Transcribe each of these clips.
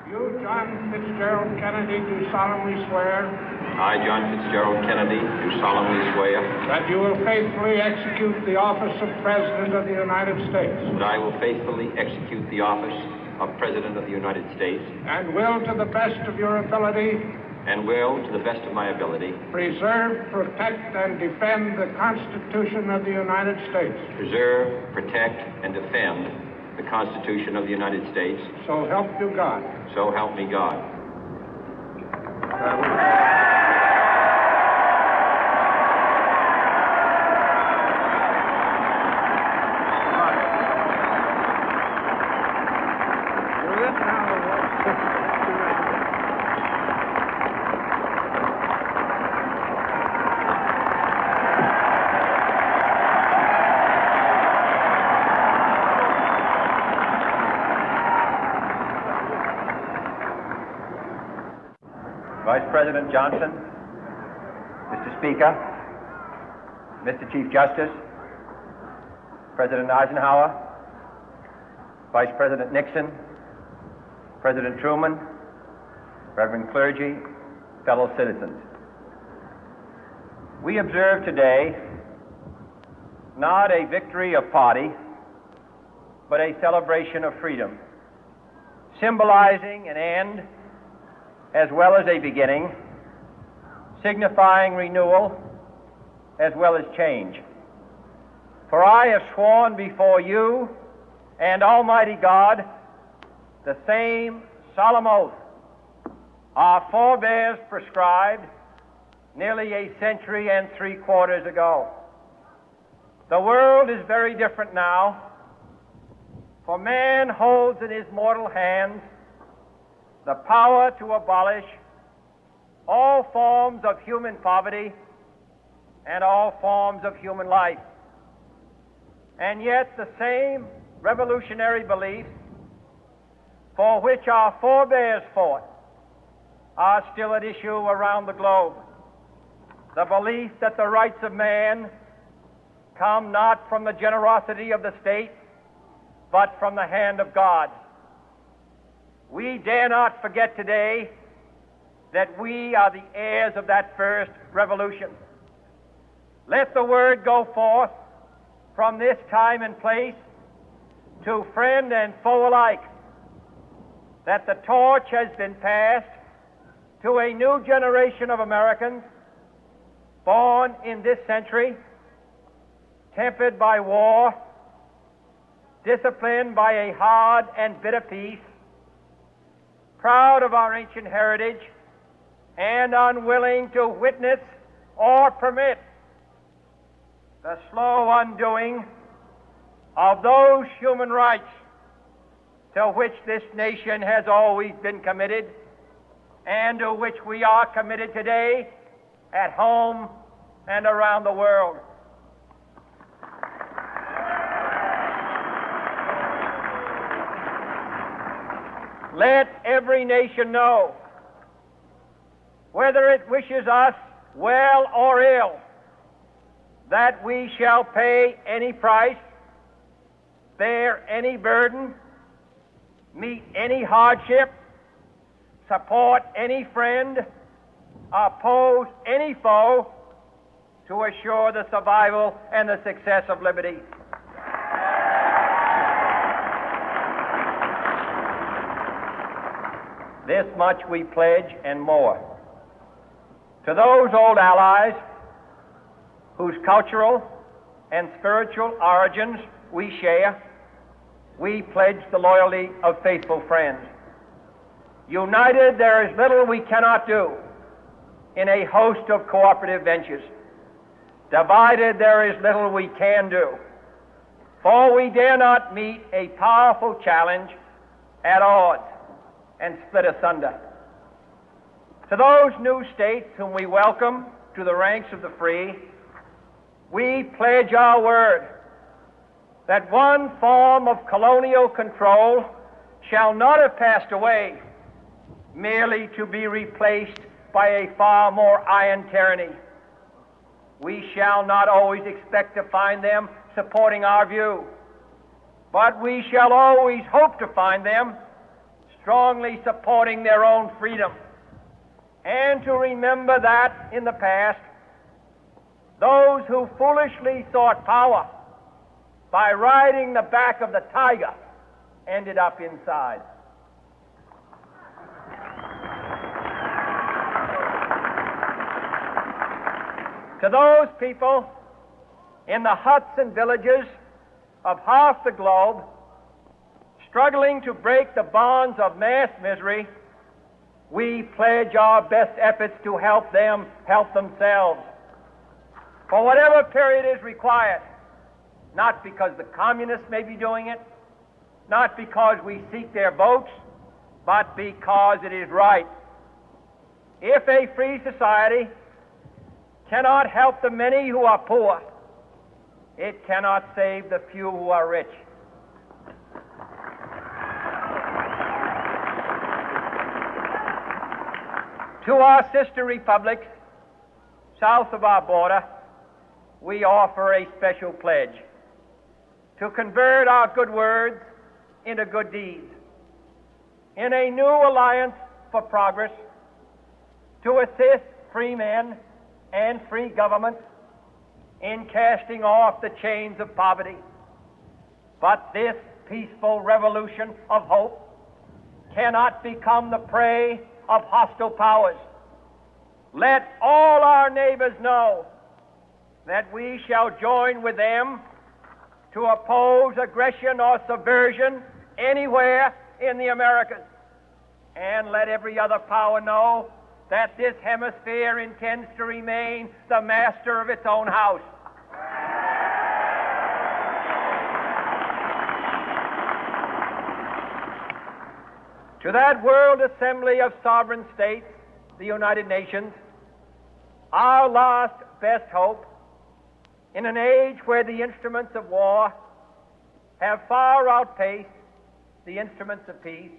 You, John Fitzgerald Kennedy, do solemnly swear. I, John Fitzgerald Kennedy, do solemnly swear. That you will faithfully execute the office of President of the United States. That I will faithfully execute the office of President of the United States. And will, to the best of your ability. And will, to the best of my ability. Preserve, protect, and defend the Constitution of the United States. Preserve, protect, and defend the Constitution of the United States. So help you God. So help me God. Vice President Johnson, Mr. Speaker, Mr. Chief Justice, President Eisenhower, Vice President Nixon, President Truman, Reverend clergy, fellow citizens. We observe today not a victory of party, but a celebration of freedom, symbolizing an end as well as a beginning, signifying renewal as well as change. For I have sworn before you and Almighty God the same solemn oath our forebears prescribed nearly a century and 3/4 ago. The world is very different now, for man holds in his mortal hands the power to abolish all forms of human poverty and all forms of human life. And yet the same revolutionary beliefs for which our forebears fought are still at issue around the globe. The belief that the rights of man come not from the generosity of the state, but from the hand of God. We dare not forget today that we are the heirs of that first revolution. Let the word go forth from this time and place to friend and foe alike that the torch has been passed to a new generation of Americans born in this century, tempered by war, disciplined by a hard and bitter peace, proud of our ancient heritage, and unwilling to witness or permit the slow undoing of those human rights to which this nation has always been committed and to which we are committed today at home and around the world. Let every nation know, whether it wishes us well or ill, that we shall pay any price, bear any burden, meet any hardship, support any friend, oppose any foe to assure the survival and the success of liberty. This much we pledge and more. To those old allies whose cultural and spiritual origins we share, we pledge the loyalty of faithful friends. United, there is little we cannot do in a host of cooperative ventures. Divided, there is little we can do, for we dare not meet a powerful challenge at odds and split asunder. To those new states whom we welcome to the ranks of the free, we pledge our word that one form of colonial control shall not have passed away, merely to be replaced by a far more iron tyranny. We shall not always expect to find them supporting our view, but we shall always hope to find them strongly supporting their own freedom, and to remember that in the past, those who foolishly sought power by riding the back of the tiger ended up inside. To those people in the huts and villages of half the globe struggling to break the bonds of mass misery, we pledge our best efforts to help them help themselves for whatever period is required, not because the communists may be doing it, not because we seek their votes, but because it is right. If a free society cannot help the many who are poor, it cannot save the few who are rich. To our sister republics south of our border, we offer a special pledge to convert our good words into good deeds, in a new alliance for progress, to assist free men and free governments in casting off the chains of poverty. But this peaceful revolution of hope cannot become the prey of hostile powers. Let all our neighbors know that we shall join with them to oppose aggression or subversion anywhere in the Americas. And let every other power know that this hemisphere intends to remain the master of its own house. To that World Assembly of Sovereign States, the United Nations, our last best hope, in an age where the instruments of war have far outpaced the instruments of peace,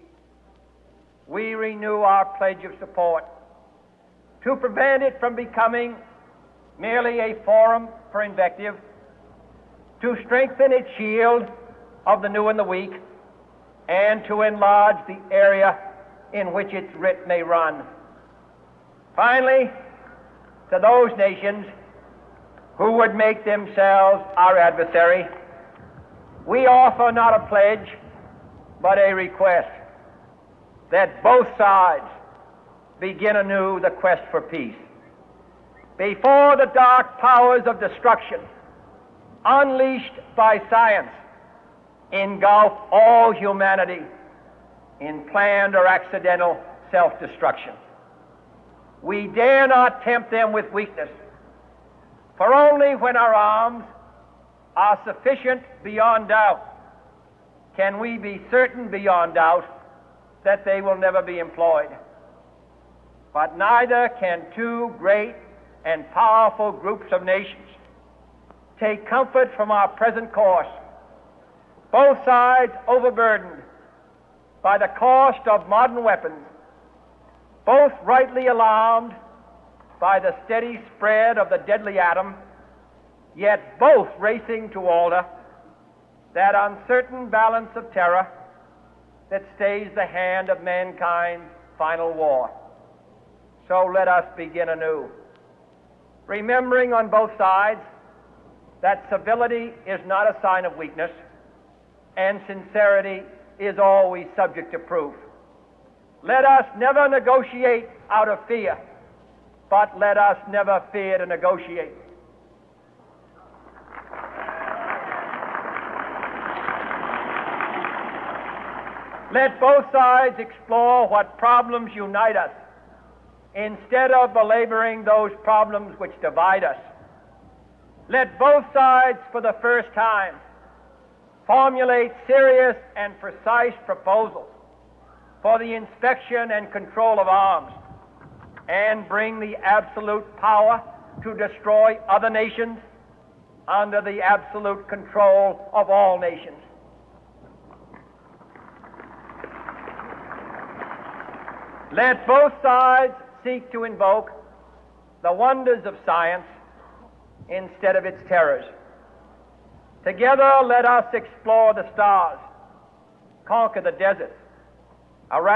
we renew our pledge of support to prevent it from becoming merely a forum for invective, to strengthen its shield of the new and the weak, and to enlarge the area in which its writ may run. Finally, to those nations who would make themselves our adversary, we offer not a pledge, but a request that both sides begin anew the quest for peace. Before the dark powers of destruction, unleashed by science, engulf all humanity in planned or accidental self-destruction, we dare not tempt them with weakness, for only when our arms are sufficient beyond doubt can we be certain beyond doubt that they will never be employed. But neither can two great and powerful groups of nations take comfort from our present course, both sides overburdened by the cost of modern weapons, both rightly alarmed by the steady spread of the deadly atom, yet both racing to alter that uncertain balance of terror that stays the hand of mankind's final war. So let us begin anew, remembering on both sides that civility is not a sign of weakness, and sincerity is always subject to proof. Let us never negotiate out of fear, but let us never fear to negotiate. Let both sides explore what problems unite us, instead of belaboring those problems which divide us. Let both sides, for the first time, formulate serious and precise proposals for the inspection and control of arms, and bring the absolute power to destroy other nations under the absolute control of all nations. Let both sides seek to invoke the wonders of science instead of its terrors. Together, let us explore the stars, conquer the deserts, eradicate